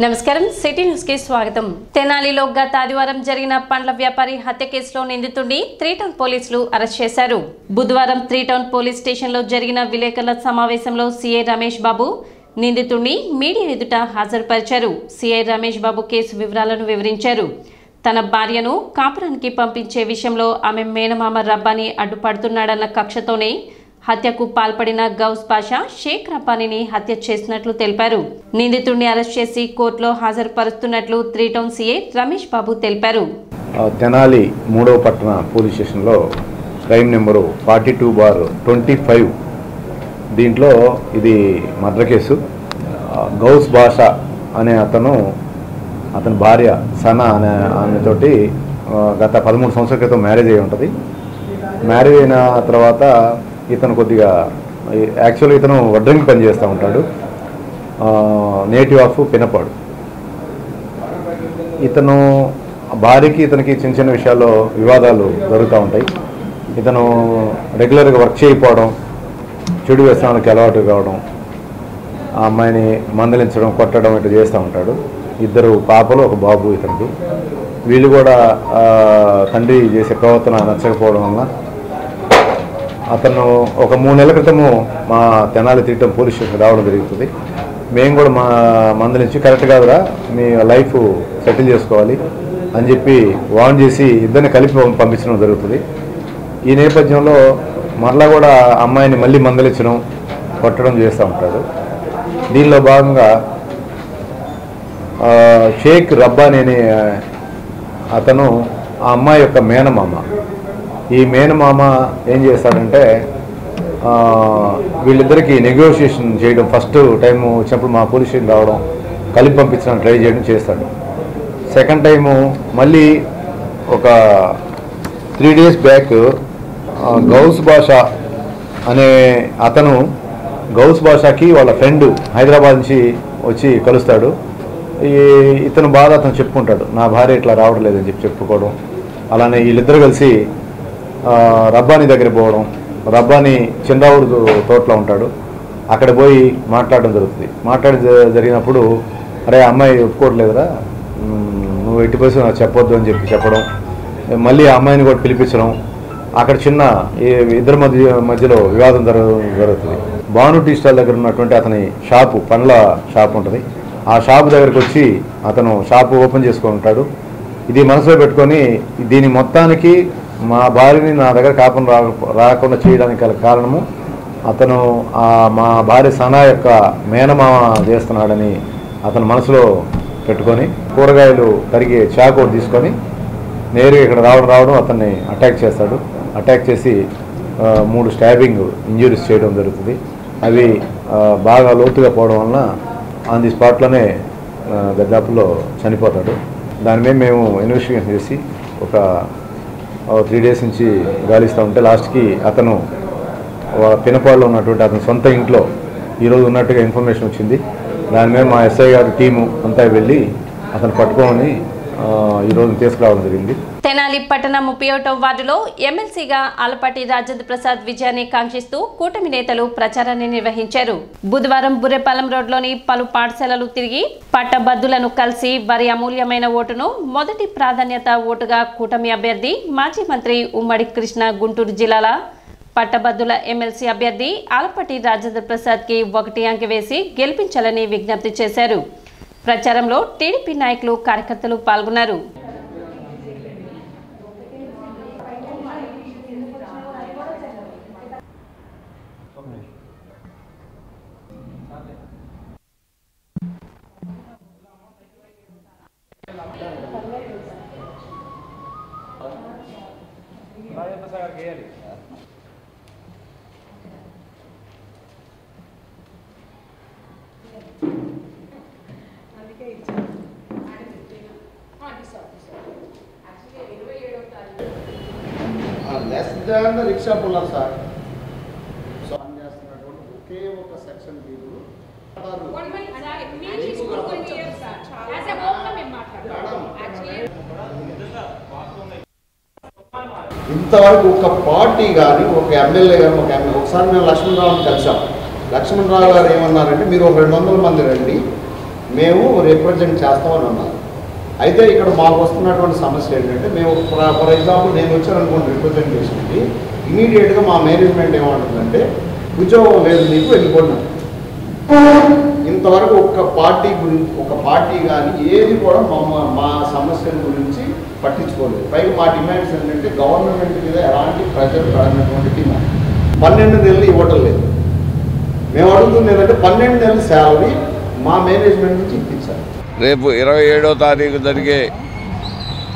నమస్కారం city news కి స్వాగతం. తెనాలిలో గత ఆదివారం జరిగిన పండ్ల వ్యాపారి హత్య కేసులో నిందితుడిని 3 టౌన్ పోలీసులు అరెస్ట్ చేశారు. బుధవారం 3 టౌన్ పోలీస్ స్టేషన్లో జరిగిన విలేకరుల సమావేశంలో సీఐ రమేష్ బాబు నిందితుడిని మీడియా ఎదుట హాజరుపరిచారు. సీఐ రమేష్ బాబు కేసు వివరాలను వివరించారు. తన భార్యను కాపురానికి పంపించే విషయంలో ఆమె మేనమామ రబ్బాని అడ్డుపడుతున్నాడన్న కక్షతోనే హత్యకు పాల్పడిన గౌస్ పాషా షేక్ రబ్బానీని హత్య చేసినట్లు తెలిపారు. నిందితుడిని అరెస్ట్ చేసి కోర్టులో హాజరుపరుస్తున్నట్లు 3 టౌన్ సీఐ రమేష్ బాబు తెలిపారు. తెనాలి 3వ పట్టణ పోలీస్ స్టేషన్లో క్రైమ్ నెంబరు 42/25 దీంట్లో ఇది మర్డర్ కేసు. గౌస్ బాషా అనే అతని భార్య సనా అనే ఆమెతోటి గత 13 సంవత్సరాల క్రితం మ్యారేజ్ అయి ఉంటుంది. మ్యారేజ్ అయిన తర్వాత ఇతను కొద్దిగా యాక్చువల్గా ఇతను వడ్రంగి పని చేస్తూ ఉంటాడు. Native of Pinapadu. ఇతను భార్యకి ఇతనికి చిన్న చిన్న విషయాల్లో వివాదాలు జరుగుతూ ఉంటాయి. ఇతను రెగ్యులర్గా వర్క్ చేయకపోవడం, చెడు వ్యసనాలకు అలవాటు కావడం, ఆ అమ్మాయిని మందలించడం, కొట్టడం ఇట్లా చేస్తూ ఉంటాడు. 2 పాపలు 1 బాబు ఇతనికి. వీళ్ళు కూడా తండ్రి చేసే ప్రవర్తన నచ్చకపోవడం వల్ల అతను ఒక 3 నెలల క్రితము మా తెనాలి 3 టౌన్ పోలీస్ స్టేషన్ రావడం జరుగుతుంది. మేము కూడా మందలించి కరెక్ట్ కాదురా, మీ లైఫ్ సెటిల్ చేసుకోవాలి అని చెప్పి వార్న్ చేసి ఇద్దరిని కలిపి పంపించడం జరుగుతుంది. ఈ నేపథ్యంలో మరలా కూడా అమ్మాయిని మళ్ళీ మందలించడం, కొట్టడం చేస్తూ ఉంటాడు. దీనిలో భాగంగా షేక్ రబ్బానీ అనే అతను ఆ అమ్మాయి యొక్క మేనమామ. ఈ మేనమామ ఏం చేస్తాడంటే వీళ్ళిద్దరికీ నెగోషియేషన్ చేయడం, ఫస్ట్ టైము వచ్చినప్పుడు మా పోలీస్ స్టేషన్ రావడం, కలిపి పంపించడానికి ట్రై చేయడం చేస్తాడు. సెకండ్ టైము మళ్ళీ ఒక 3 డేస్ బ్యాక్ గౌస్ బాషా అనే అతను గౌస్ బాషాకి వాళ్ళ ఫ్రెండ్ హైదరాబాద్ నుంచి వచ్చి కలుస్తాడు. ఇతను బాధ అతను చెప్పుకుంటాడు, నా భార్య ఇట్లా రావడం లేదని చెప్పుకోవడం. అలానే వీళ్ళిద్దరు కలిసి రబ్బానీ దగ్గర పోవడం. రబ్బానీ చంద్రావుడు తోటలో ఉంటాడు, అక్కడ పోయి మాట్లాడడం జరుగుతుంది. జరిగినప్పుడు అరే అమ్మాయి ఒప్పుకోవట్లేదురా, నువ్వు ఎట్టి పరిస్థితి నాకు చెప్పొద్దు అని చెప్పడం, మళ్ళీ ఆ అమ్మాయిని కూడా పిలిపించడం. అక్కడ చిన్న ఇద్దరి మధ్యలో వివాదం జరుగుతుంది. భాను టీ స్టాల్ దగ్గర ఉన్నటువంటి అతని షాపు, పండ్ల షాపు ఉంటుంది. ఆ షాపు దగ్గరికి వచ్చి అతను షాపు ఓపెన్ చేసుకొని ఉంటాడు. ఇది మనసులో పెట్టుకొని దీని మొత్తానికి మా భార్యని నా దగ్గర కాపురం రాకుండా చేయడానికి గల కారణము అతను మా భార్య సనా యొక్క మేనమామ చేస్తున్నాడని అతను మనసులో పెట్టుకొని కూరగాయలు కరిగే చాకు తీసుకొని నేరుగా ఇక్కడ రావడం అతన్ని అటాక్ చేస్తాడు. అటాక్ చేసి 3 స్టాబింగ్ ఇంజురీస్ చేయడం జరుగుతుంది. అవి బాగా లోతుగా పోవడం వలన ఆన్ ది స్పాట్లోనే దర్దాపులో చనిపోతాడు. దాని మీద మేము ఇన్వెస్టిగేషన్ చేసి ఒక 3 డేస్ నుంచి గాలిస్తూ ఉంటే లాస్ట్కి అతను పినపాడులో ఉన్నటువంటి అతని సొంత ఇంట్లో ఈరోజు ఉన్నట్టుగా ఇన్ఫర్మేషన్ వచ్చింది. దాని మీద మా ఎస్ఐ గారి టీము అంతా వెళ్ళి అతను పట్టుకోమని ఈరోజు తీసుకురావడం జరిగింది. తెనాలి పట్టణ 31వ వార్డులో ఎమ్మెల్సీగా ఆలపాటి రాజేంద్ర ప్రసాద్ విజయాన్ని కాంక్షిస్తూ కూటమి నేతలు ప్రచారాన్ని నిర్వహించారు. బుధవారం బుర్రెపాలెం రోడ్లోని పలు పాఠశాలలు తిరిగి పట్టభద్రులను కలిసి వారి అమూల్యమైన ఓటును మొదటి ప్రాధాన్యత ఓటుగా కూటమి అభ్యర్థి మాజీ మంత్రి ఉమ్మడి కృష్ణ గుంటూరు జిల్లాల పట్టభద్రుల ఎమ్మెల్సీ అభ్యర్థి ఆలపాటి రాజేంద్ర ప్రసాద్కి 1 అంకె వేసి గెలిపించాలని విజ్ఞప్తి చేశారు. ప్రచారంలో టీడీపీ నాయకులు, కార్యకర్తలు పాల్గొన్నారు. Less than the rickshaw puller sir. So చేస్తున్నటువంటి ఒకే ఒక సెక్షన్ వీళ్ళు ఇంతవరకు ఒక పార్టీ కానీ ఒక ఎమ్మెల్యే కానీ ఒకసారి మేము లక్ష్మణరావుని కలిసాం. లక్ష్మణరావు గారు ఏమన్నారంటే మీరు ఒక 200 మంది రండి, మేము రిప్రజెంట్ చేస్తామని అన్నారు. అయితే ఇక్కడ మాకు వస్తున్నటువంటి సమస్య ఏంటంటే, మేము ఫర్ ఎగ్జాంపుల్ నేను వచ్చాననుకోండి రిప్రజెంటేషన్కి, ఇమీడియట్గా మా మేనేజ్మెంట్ ఏమంటుందంటే ఉద్యోగం లేదు నీకు వెళ్ళిపోయినా. ఇంతవరకు ఒక పార్టీ కానీ ఏది కూడా మా సమస్యల గురించి పట్టించుకోలేదు. పైగా మా డిమాండ్స్ ఏంటంటే గవర్నమెంట్ మీద ఎలాంటి ప్రెజర్ పడినటువంటి డిమాండ్. 12 నెలలు ఇవ్వడం లేదు. మేము అడుగుతుంది ఏంటంటే 12 నెలల శాలరీ మా మేనేజ్మెంట్ నుంచి ఇప్పించాలి. రేపు 27వ తారీఖు జరిగే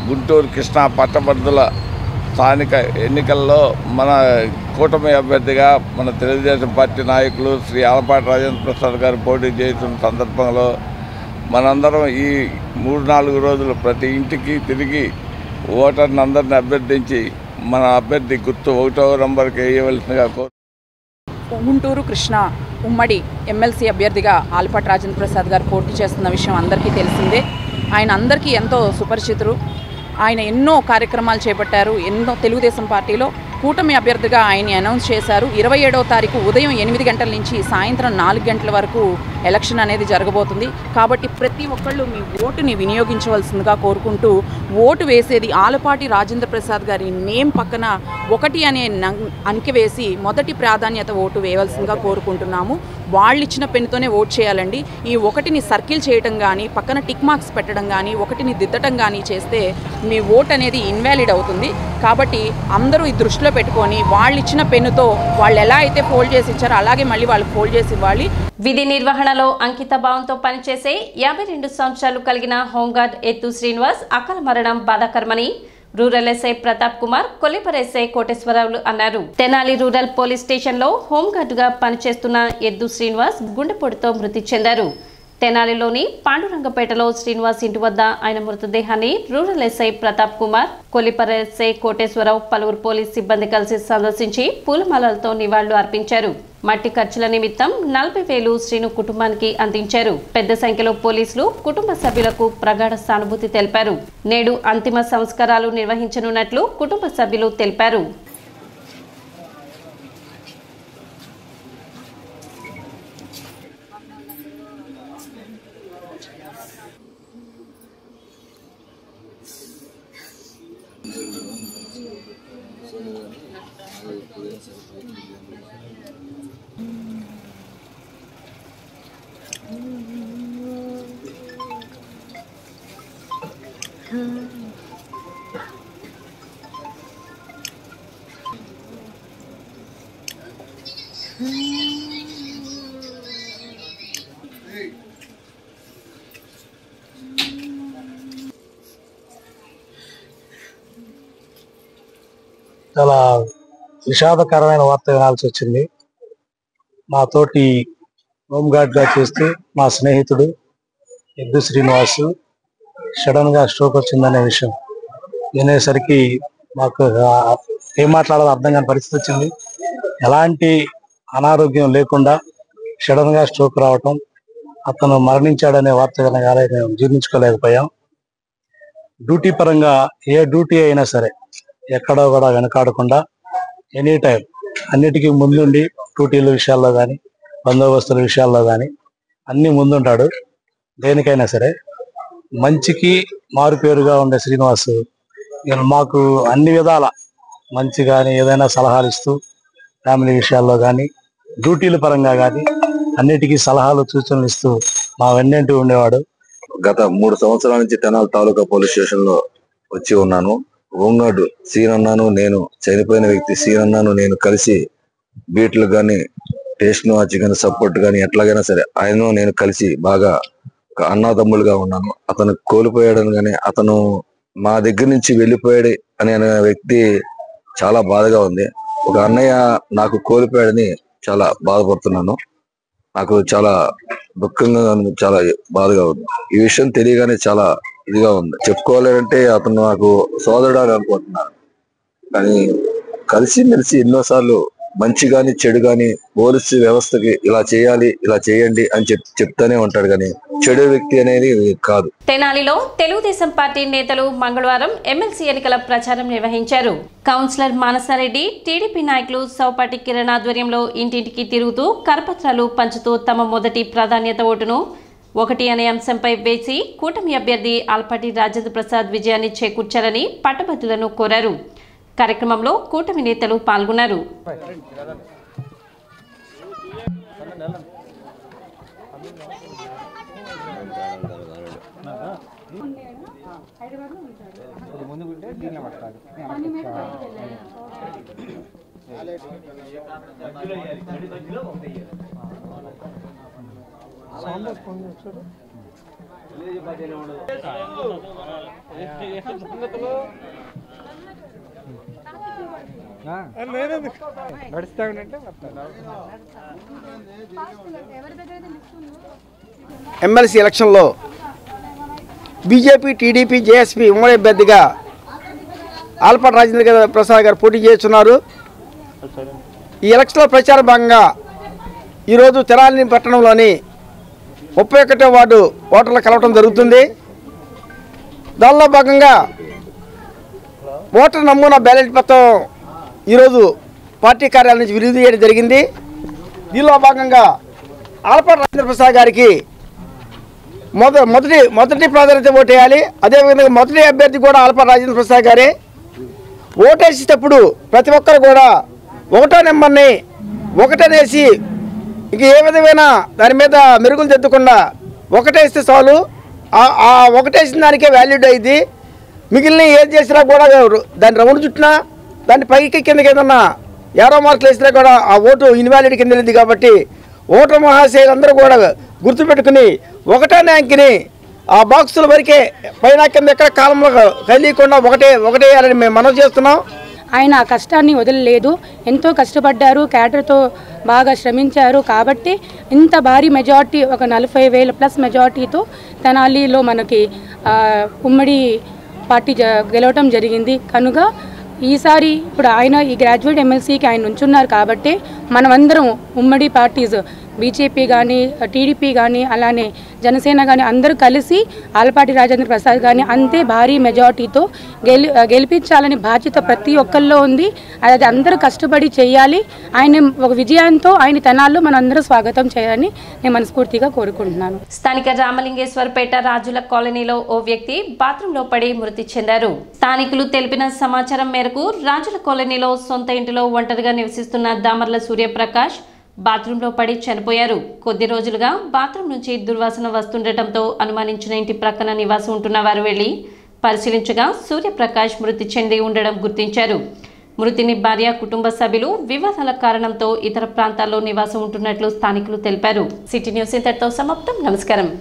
గుంటూరు కృష్ణా పట్టభద్రుల స్థానిక ఎన్నికల్లో మన కూటమి అభ్యర్థిగా మన తెలుగుదేశం పార్టీ నాయకులు శ్రీ ఆలపాటి రాజేంద్ర ప్రసాద్ గారు పోటీ చేస్తున్న సందర్భంలో మనందరం ఈ 3-4 రోజులు ప్రతి ఇంటికి తిరిగి ఓటర్ని అందరిని అభ్యర్థించి మన అభ్యర్థి గుర్తు 1వ నంబర్కి వేయవలసిందిగా గుంటూరు కృష్ణా ఉమ్మడి ఎమ్మెల్సీ అభ్యర్థిగా ఆలపాటి రాజేంద్ర ప్రసాద్ గారు పోటీ చేస్తున్న విషయం అందరికీ తెలిసిందే. ఆయన అందరికీ ఎంతో సుపరిచితులు. ఆయన ఎన్నో కార్యక్రమాలు చేపట్టారు. ఎన్నో తెలుగుదేశం పార్టీలో కూటమి అభ్యర్థిగా ఆయన్ని అనౌన్స్ చేశారు. 27వ తారీఖు ఉదయం 8 గంటల నుంచి సాయంత్రం 4 గంటల వరకు ఎలక్షన్ అనేది జరగబోతుంది. కాబట్టి ప్రతి ఒక్కళ్ళు మీ ఓటుని వినియోగించవలసిందిగా కోరుకుంటూ, ఓటు వేసేది ఆలపాటి రాజేంద్ర ప్రసాద్ గారి నేమ్ పక్కన 1 అనే అంకె వేసి మొదటి ప్రాధాన్యత ఓటు వేయవలసిందిగా కోరుకుంటున్నాము. వాళ్ళు ఇచ్చిన పెన్నుతోనే ఓట్ చేయాలండి. ఈ 1ని సర్కిల్ చేయడం కానీ, పక్కన టిక్ మార్క్స్ పెట్టడం కానీ, 1ని దిద్దటం కానీ చేస్తే మీ ఓట్ అనేది ఇన్వాలిడ్ అవుతుంది. కాబట్టి అందరూ ఈ దృష్టిలో పెట్టుకొని వాళ్ళు ఇచ్చిన పెన్నుతో వాళ్ళు ఎలా అయితే ఫోల్డ్ చేసి ఇచ్చారో అలాగే మళ్ళీ వాళ్ళకి ఫోల్డ్ చేసి ఇవ్వాలి. విధి నిర్వహణలో అంకిత భావంతో పనిచేసే 52 సంవత్సరాలు కలిగిన హోంగార్డ్ ఎత్తు శ్రీనివాస్ అకాల మరణం బాధాకరమని rural SI Pratap Kumar, Kollipara SI కోటేశ్వరరావులు అన్నారు. తెనాలి రూరల్ పోలీస్ స్టేషన్లో హోంగార్డుగా పనిచేస్తున్న ఎద్దు శ్రీనివాస్ గుండెపోటుతో మృతి చెందారు. తెనాలిలోని పాండురంగపేటలో శ్రీనివాస్ ఇంటి వద్ద ఆయన మృతదేహాన్ని rural SI Pratap Kumar, Kollipara SI Koteswararao, పలువురు పోలీస్ సిబ్బంది కలిసి సందర్శించి పూలమాలలతో నివాళులు అర్పించారు. మట్టి ఖర్చుల నిమిత్తం 40,000 శ్రీను కుటుంబానికి అందించారు. పెద్ద సంఖ్యలో పోలీసులు కుటుంబ సభ్యులకు ప్రగాఢ సానుభూతి తెలిపారు. నేడు అంతిమ సంస్కారాలు నిర్వహించనున్నట్లు కుటుంబ సభ్యులు తెలిపారు. చాలా విషాదకరమైన వార్త వినాల్సి వచ్చింది. మా తోటి హోంగార్డ్గా చేస్తూ మా స్నేహితుడు ఎద్దు శ్రీనివాస్ సడన్ గా స్ట్రోక్ వచ్చిందనే విషయం వినేసరికి మాకు ఏం మాట్లాడాలో అర్థం కాని పరిస్థితి వచ్చింది. ఎలాంటి అనారోగ్యం లేకుండా సడన్ గా స్ట్రోక్ రావటం, అతను మరణించాడనే వార్త వినగానే మేము జీర్ణించుకోలేకపోయాం. డ్యూటీ పరంగా ఏ డ్యూటీ అయినా సరే ఎక్కడో కూడా వెనకాడకుండా ఎనీ టైం అన్నిటికీ ముందుండి డ్యూటీల విషయాల్లో కానీ, బందోబస్తుల విషయాల్లో కానీ అన్ని ముందుంటాడు. దేనికైనా సరే మంచికి మారుపేరుగా ఉండే శ్రీనివాస్ మాకు అన్ని విధాల మంచి కానీ ఏదైనా సలహాలు ఇస్తూ, ఫ్యామిలీ విషయాల్లో కానీ, డ్యూటీల పరంగా కానీ అన్నిటికీ సలహాలు సూచనలు ఇస్తూ మా వెన్నంటి ఉండేవాడు. గత 3 సంవత్సరాల నుంచి తెనాలి తాలూకా పోలీస్ స్టేషన్ లో వచ్చి ఉన్నాను. హోంగార్డు సీనన్నాను, నేను చనిపోయిన వ్యక్తి సీనన్నాను నేను కలిసి బీట్లు కానీ, స్టేషన్ వాచ్ కానీ, సపోర్ట్ కానీ ఎట్లాగైనా సరే ఆయన నేను కలిసి బాగా అన్నాదమ్ములుగా ఉన్నాను. అతను కోల్పోయాడని కానీ, అతను మా దగ్గర నుంచి వెళ్ళిపోయాడు అనే వ్యక్తి చాలా బాధగా ఉంది. ఒక అన్నయ్య నాకు కోల్పోయాడని చాలా బాధపడుతున్నాను. నాకు చాలా దుఃఖంగా, చాలా బాధగా ఉంది. ఈ విషయం తెలియగానే చాలా ఇదిగా ఉంది. చెప్పుకోవాలంటే అతను నాకు సోదరుడు అని అనుకుంటున్నాను. కానీ కలిసిమెలిసి ఎన్నోసార్లు మంచి గాని చెడు గాని పోలీసు వ్యవస్థకి ఇలా చేయాలి, ఇలా చేయండి అని చెప్తానే ఉంటాడు, కానీ చెడు వ్యక్తి అనేది కాదు. తెనాలిలో తెలుగుదేశం పార్టీ నేతలు మంగళవారం ఎమ్మెల్సీ ఎన్నికల ప్రచారం నిర్వహించారు. కౌన్సిలర్ మానసారెడ్డి, టీడీపీ నాయకులు సౌపాటి కిరణ్ ఆధ్వర్యంలో ఇంటింటికి తిరుగుతూ కరపత్రాలు పంచుతూ తమ మొదటి ప్రాధాన్యత ఓటును 1 అనే అంశంపై వేసి కూటమి అభ్యర్థి ఆల్పాటి రాజేంద్ర ప్రసాద్ విజయాన్ని చేకూర్చాలని పట్టభద్రులను కోరారు. కార్యక్రమంలో కూటమి నేతలు పాల్గొన్నారు. ఎమ్మెల్సీ ఎలక్షన్లో బీజేపీ, టీడీపీ, జేఎస్పీ ఉమ్మడి అభ్యర్థిగా ఆల్పాటి రాజేంద్ర ప్రసాద్ గారు పోటీ చేస్తున్నారు. ఈ ఎలక్షన్లో ప్రచార భాగంగా ఈరోజు తెనాలి పట్టణంలోని 31వ వార్డు ఓటర్లు కలవటం జరుగుతుంది. దానిలో భాగంగా ఓటర్ నమూనా బ్యాలెట్ పత్రం ఈరోజు పార్టీ కార్యాలయం నుంచి విడుదల చేయడం జరిగింది. దీనిలో భాగంగా ఆల్పాటి రాజేంద్ర ప్రసాద్ గారికి మొదటి ప్రాధాన్యత ఓటేయాలి. అదేవిధంగా మొదటి అభ్యర్థి కూడా ఆల్పాటి రాజేంద్ర ప్రసాద్ గారే. ఓటేసేటప్పుడు ప్రతి ఒక్కరు కూడా 1వ నెంబర్ని ఒకటనేసి ఇంక ఏ విధమైన దాని మీద మెరుగులు తెద్దకుండా ఒకటేస్తే చాలు. ఆ ఒకటేసిన దానికే వాల్యూడ్ అయింది. మిగిలిన ఏం చేసినా కూడా దాన్ని రౌండ్ చుట్టినా దాన్ని పైకి కిందకి ఏదన్నా ఏరో మార్కులు వేసినా కూడా ఆ ఓటు ఇన్వాలిడ్ కింద వెళ్ళింది. కాబట్టి ఓటర్ మహాశయులందరూ కూడా గుర్తుపెట్టుకుని 1వ ర్యాంక్ని ఆ బాక్సుల వరకే పైన కింద ఎక్కడ కాలంలో కలియకుండా ఒకటే వేయాలని మేము మనవి చేస్తున్నాం. ఆయన ఆ కష్టాన్ని వదలలేదు, ఎంతో కష్టపడ్డారు, క్యాడర్తో బాగా శ్రమించారు. కాబట్టి ఇంత భారీ మెజార్టీ, ఒక 40,000+ మెజార్టీతో తెనాలిలో మనకి ఉమ్మడి పార్టీ గెలవటం జరిగింది. కనుక ఈసారి ఇప్పుడు ఆయన ఈ గ్రాడ్యుయేట్ ఎమ్మెల్సీకి ఆయన ఉంచున్నారు. కాబట్టి మనమందరం ఉమ్మడి పార్టీస్ బీజేపీ కానీ, టీడీపీ కానీ, అలానే జనసేన కానీ అందరూ కలిసి ఆల్పాటి రాజేంద్ర ప్రసాద్ గారిని అంతే భారీ మెజార్టీతో గెలిపించాలని బాధ్యత ప్రతి ఒక్కరిలో ఉంది. అది అందరూ కష్టపడి చేయాలి. ఆయన ఒక విజయంతో ఆయన తెనాల్లో మనం అందరూ స్వాగతం చేయాలని నేను మనస్ఫూర్తిగా కోరుకుంటున్నాను. స్థానిక రామలింగేశ్వరపేట రాజుల కాలనీలో ఓ వ్యక్తి బాత్రూంలో పడి మృతి చెందారు. స్థానికులు తెలిపిన సమాచారం మేరకు రాజుల కాలనీలో సొంత ఇంటిలో ఒంటరిగా నివసిస్తున్న దామర్ల సూర్యప్రకాష్ బాత్రూంలో పడి చనిపోయారు. కొద్ది రోజులుగా బాత్రూం నుంచి దుర్వాసన వస్తుండటంతో అనుమానించిన ఇంటి ప్రక్కన నివాసం ఉంటున్న వారు వెళ్లి పరిశీలించగా సూర్యప్రకాష్ మృతి చెంది ఉండడం గుర్తించారు. మృతిని భార్య, కుటుంబ సభ్యులు వివాదాల కారణంతో ఇతర ప్రాంతాల్లో నివాసం ఉంటున్నట్లు స్థానికులు తెలిపారు. సిటీ న్యూస్ ఇంతటితో సమాప్తం. నమస్కారం.